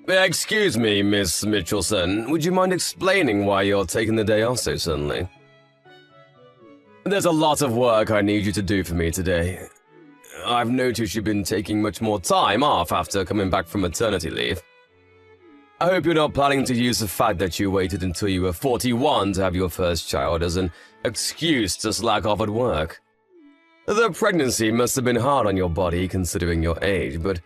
Excuse me, Miss Mitchelson. Would you mind explaining why you're taking the day off so suddenly? There's a lot of work I need you to do for me today. I've noticed you've been taking much more time off after coming back from maternity leave. I hope you're not planning to use the fact that you waited until you were 41 to have your first child as an excuse to slack off at work. The pregnancy must have been hard on your body considering your age, but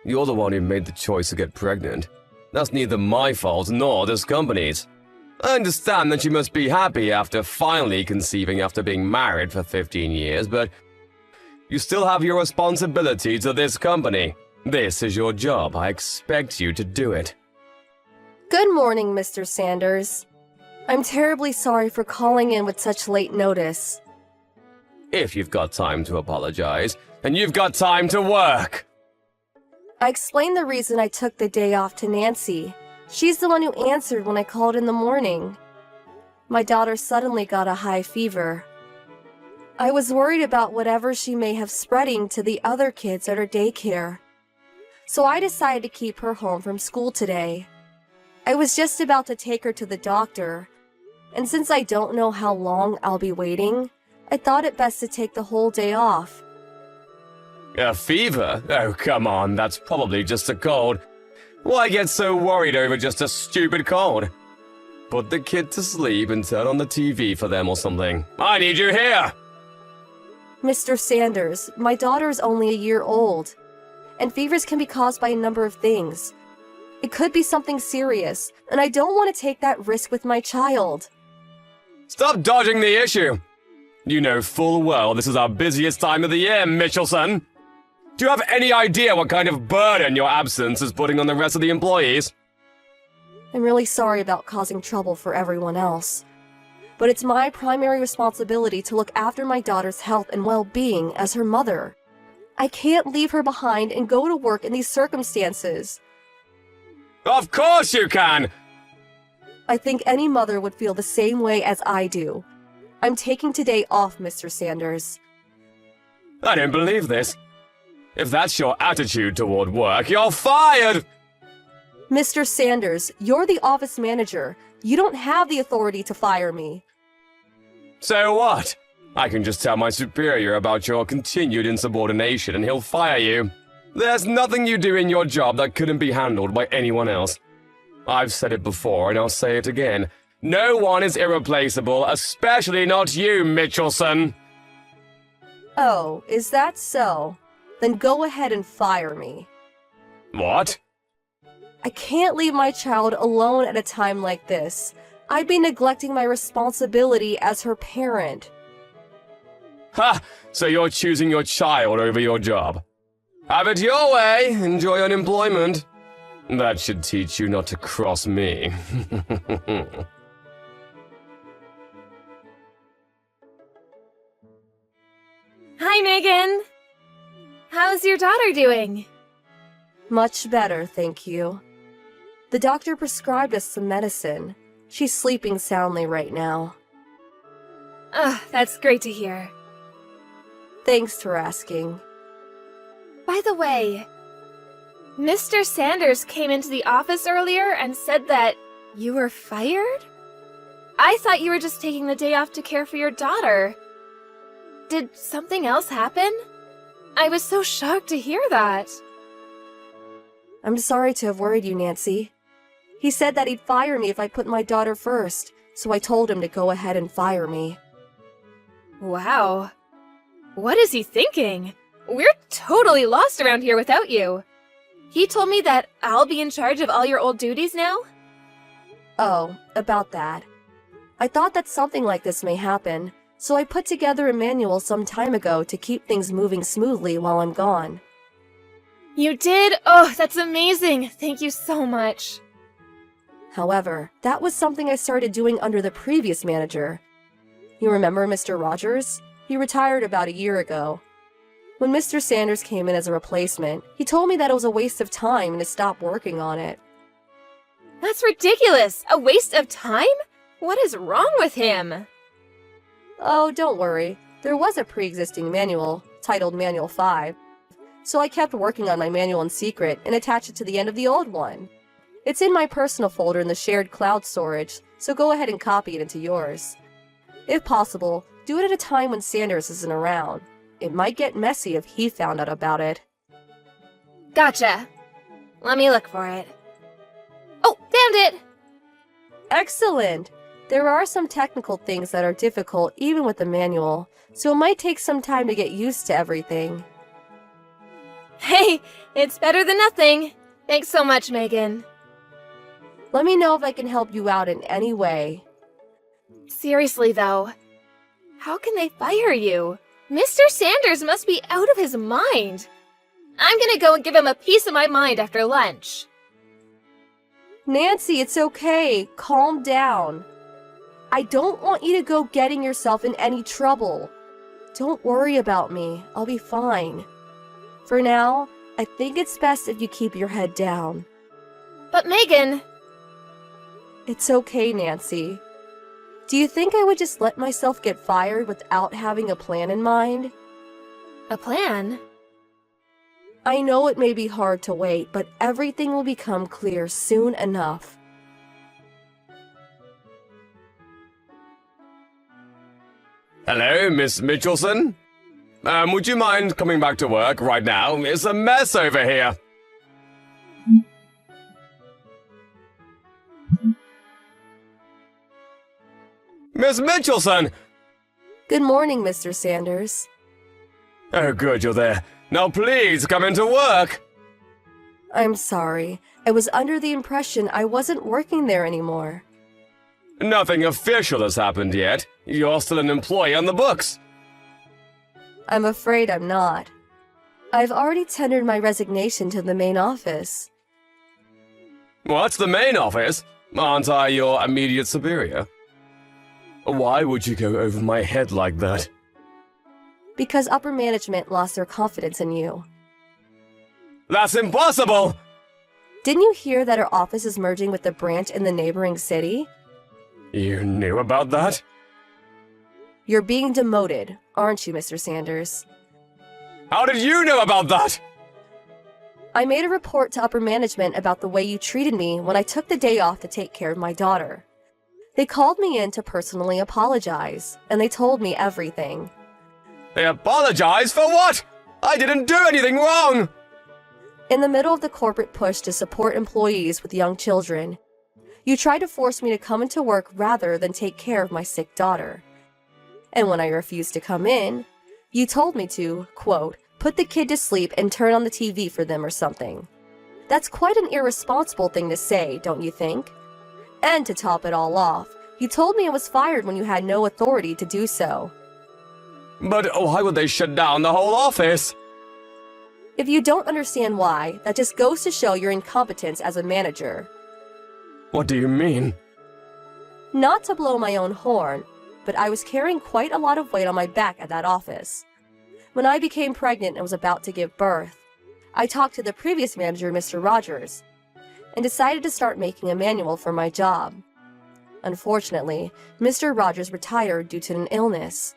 you're the one who made the choice to get pregnant. That's neither my fault nor this company's. I understand that you must be happy after finally conceiving after being married for 15 years, but you still have your responsibility to this company. This is your job. I expect you to do it. Good morning, Mr. Sanders. I'm terribly sorry for calling in with such late notice. If you've got time to apologize, and you've got time to work. I explained the reason I took the day off to Nancy. She's the one who answered when I called in the morning. My daughter suddenly got a high fever. I was worried about whatever she may have spreading to the other kids at her daycare. So I decided to keep her home from school today. I was just about to take her to the doctor, and since I don't know how long I'll be waiting, I thought it best to take the whole day off. A fever? Oh, come on, that's probably just a cold. Why get so worried over just a stupid cold? Put the kid to sleep and turn on the TV for them or something. I need you here! Mr. Sanders, my daughter is only a year old, and fevers can be caused by a number of things. It could be something serious, and I don't want to take that risk with my child. Stop dodging the issue! You know full well this is our busiest time of the year, Mitchelson. Do you have any idea what kind of burden your absence is putting on the rest of the employees? I'm really sorry about causing trouble for everyone else, but it's my primary responsibility to look after my daughter's health and well-being as her mother. I can't leave her behind and go to work in these circumstances. Of course you can! I think any mother would feel the same way as I do. I'm taking today off, Mr. Sanders. I don't believe this. If that's your attitude toward work, you're fired! Mr. Sanders, you're the office manager. You don't have the authority to fire me. So what? I can just tell my superior about your continued insubordination and he'll fire you. There's nothing you do in your job that couldn't be handled by anyone else. I've said it before and I'll say it again. No one is irreplaceable, especially not you, Mitchelson. Oh, is that so? Then go ahead and fire me. What? I can't leave my child alone at a time like this. I'd be neglecting my responsibility as her parent. Ha! So you're choosing your child over your job. Have it your way. Enjoy unemployment. That should teach you not to cross me. Hi, Megan! How's your daughter doing? Much better, thank you. The doctor prescribed us some medicine. She's sleeping soundly right now. That's great to hear. Thanks for asking. By the way, Mr. Sanders came into the office earlier and said that you were fired? I thought you were just taking the day off to care for your daughter. Did something else happen? I was so shocked to hear that. I'm sorry to have worried you, Nancy. He said that he'd fire me if I put my daughter first, so I told him to go ahead and fire me. Wow. What is he thinking? We're totally lost around here without you. He told me that I'll be in charge of all your old duties now? Oh, about that. I thought that something like this may happen, so I put together a manual some time ago to keep things moving smoothly while I'm gone. You did? Oh, that's amazing. Thank you so much. However, that was something I started doing under the previous manager. You remember Mr. Rogers? He retired about a year ago. When Mr. Sanders came in as a replacement, he told me that it was a waste of time and to stop working on it. That's ridiculous! A waste of time? What is wrong with him? Oh, don't worry. There was a pre-existing manual, titled Manual 5. So I kept working on my manual in secret and attached it to the end of the old one. It's in my personal folder in the shared cloud storage, so go ahead and copy it into yours. If possible, do it at a time when Sanders isn't around. It might get messy if he found out about it. Gotcha. Let me look for it. Oh, found it! Excellent! There are some technical things that are difficult even with the manual, so it might take some time to get used to everything. Hey, it's better than nothing. Thanks so much, Megan. Let me know if I can help you out in any way. Seriously, though, how can they fire you? Mr. Sanders must be out of his mind. I'm gonna go and give him a piece of my mind after lunch. Nancy, it's okay. Calm down. I don't want you to go getting yourself in any trouble. Don't worry about me. I'll be fine. For now, I think it's best if you keep your head down. But Megan... It's okay, Nancy. Do you think I would just let myself get fired without having a plan in mind? A plan? I know it may be hard to wait, but everything will become clear soon enough. Hello, Miss Mitchelson? Would you mind coming back to work right now? It's a mess over here. Miss Mitchelson! Good morning, Mr. Sanders. Oh, good, you're there. Now please come into work. I'm sorry. I was under the impression I wasn't working there anymore. Nothing official has happened yet. You're still an employee on the books. I'm afraid I'm not. I've already tendered my resignation to the main office. What's the main office? Aren't I your immediate superior? Why would you go over my head like that? Because upper management lost their confidence in you. That's impossible! Didn't you hear that our office is merging with the branch in the neighboring city? You knew about that? You're being demoted, aren't you, Mr. Sanders? How did you know about that? I made a report to upper management about the way you treated me when I took the day off to take care of my daughter. They called me in to personally apologize, and they told me everything. They apologize for what? I didn't do anything wrong! In the middle of the corporate push to support employees with young children, you tried to force me to come into work rather than take care of my sick daughter. And when I refused to come in, you told me to, quote, put the kid to sleep and turn on the TV for them or something. That's quite an irresponsible thing to say, don't you think? And to top it all off, you told me I was fired when you had no authority to do so. But why would they shut down the whole office? If you don't understand why, that just goes to show your incompetence as a manager. What do you mean? Not to blow my own horn, but I was carrying quite a lot of weight on my back at that office. When I became pregnant and was about to give birth, I talked to the previous manager, Mr. Rogers, and decided to start making a manual for my job. Unfortunately, Mr. Rogers retired due to an illness.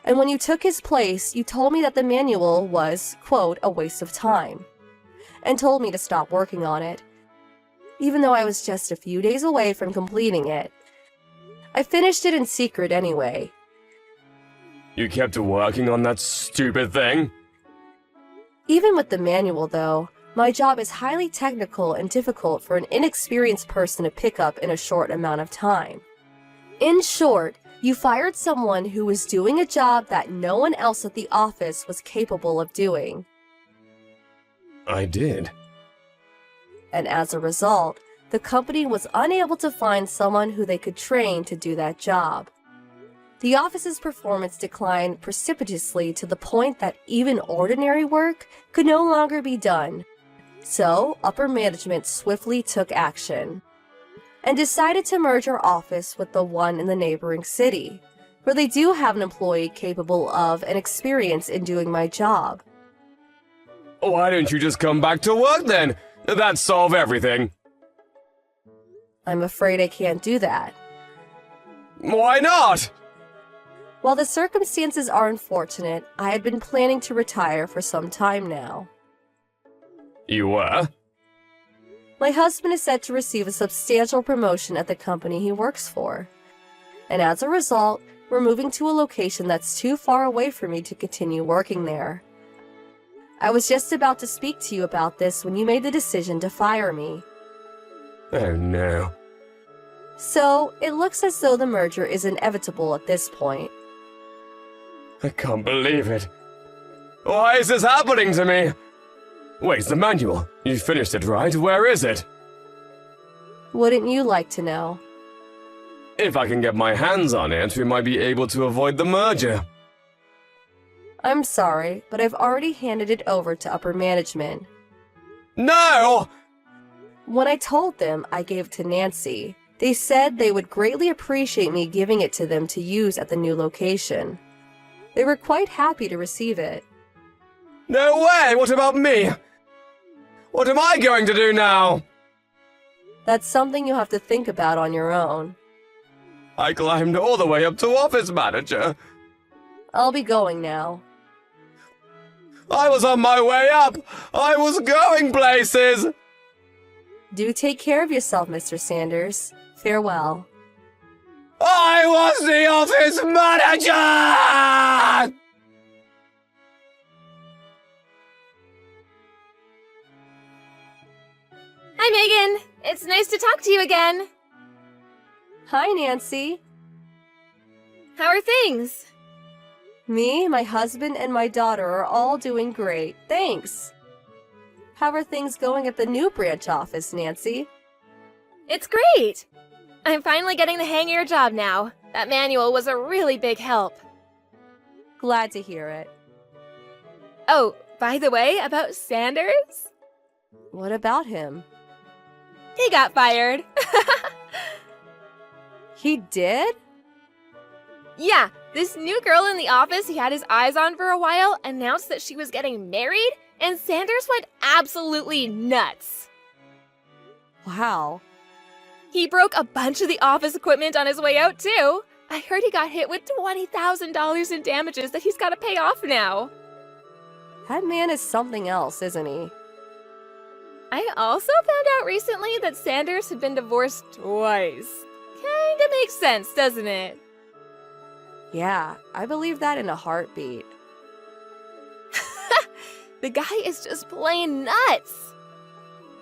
And when you took his place, you told me that the manual was, quote, a waste of time, and told me to stop working on it, even though I was just a few days away from completing it. I finished it in secret anyway. You kept working on that stupid thing? Even with the manual, though, my job is highly technical and difficult for an inexperienced person to pick up in a short amount of time. In short, you fired someone who was doing a job that no one else at the office was capable of doing. I did. And as a result, the company was unable to find someone who they could train to do that job. The office's performance declined precipitously to the point that even ordinary work could no longer be done. So, upper management swiftly took action and decided to merge our office with the one in the neighboring city, where they do have an employee capable of and experience in doing my job. Why don't you just come back to work then? That'd solve everything. I'm afraid I can't do that. Why not? While the circumstances are unfortunate, I had been planning to retire for some time now. You were? My husband is set to receive a substantial promotion at the company he works for. And as a result, we're moving to a location that's too far away for me to continue working there. I was just about to speak to you about this when you made the decision to fire me. Oh no. So, it looks as though the merger is inevitable at this point. I can't believe it. Why is this happening to me? Wait, the manual. You finished it, right? Where is it? Wouldn't you like to know? If I can get my hands on it, we might be able to avoid the merger. I'm sorry, but I've already handed it over to upper management. No! When I told them I gave it to Nancy, they said they would greatly appreciate me giving it to them to use at the new location. They were quite happy to receive it. No way! What about me? What am I going to do now? That's something you'll have to think about on your own. I climbed all the way up to office manager. I'll be going now. I was on my way up! I was going places! Do take care of yourself, Mr. Sanders. Farewell. I was the office manager! Hi, Megan. It's nice to talk to you again. Hi, Nancy. How are things? Me, my husband, and my daughter are all doing great, thanks. How are things going at the new branch office, Nancy? It's great. I'm finally getting the hang of your job now. That manual was a really big help. Glad to hear it. Oh, by the way, about Sanders? What about him? He got fired. He did? Yeah, this new girl in the office he had his eyes on for a while announced that she was getting married, and Sanders went absolutely nuts. Wow. He broke a bunch of the office equipment on his way out, too. I heard he got hit with $20,000 in damages that he's got to pay off now. That man is something else, isn't he? I also found out recently that Sanders had been divorced twice. Kinda makes sense, doesn't it? Yeah, I believe that in a heartbeat. The guy is just plain nuts.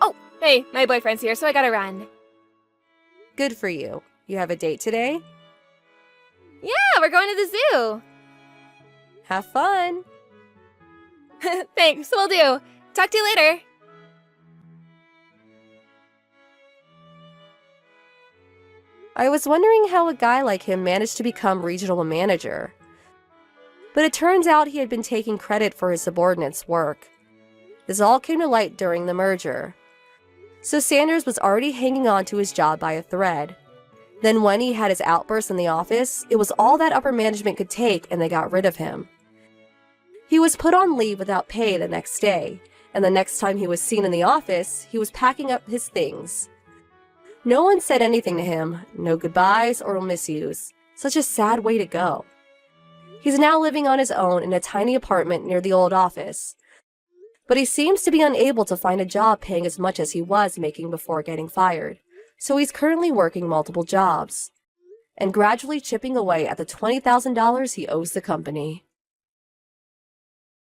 Oh, hey, my boyfriend's here, so I gotta run. Good for you. You have a date today? Yeah, we're going to the zoo. Have fun. Thanks, will do. Talk to you later. I was wondering how a guy like him managed to become regional manager. But it turns out he had been taking credit for his subordinates' work. This all came to light during the merger. So Sanders was already hanging on to his job by a thread. Then when he had his outburst in the office, it was all that upper management could take and they got rid of him. He was put on leave without pay the next day, and the next time he was seen in the office, he was packing up his things. No one said anything to him, no goodbyes or miss yous. Such a sad way to go. He's now living on his own in a tiny apartment near the old office. But he seems to be unable to find a job paying as much as he was making before getting fired. So he's currently working multiple jobs and gradually chipping away at the $20,000 he owes the company.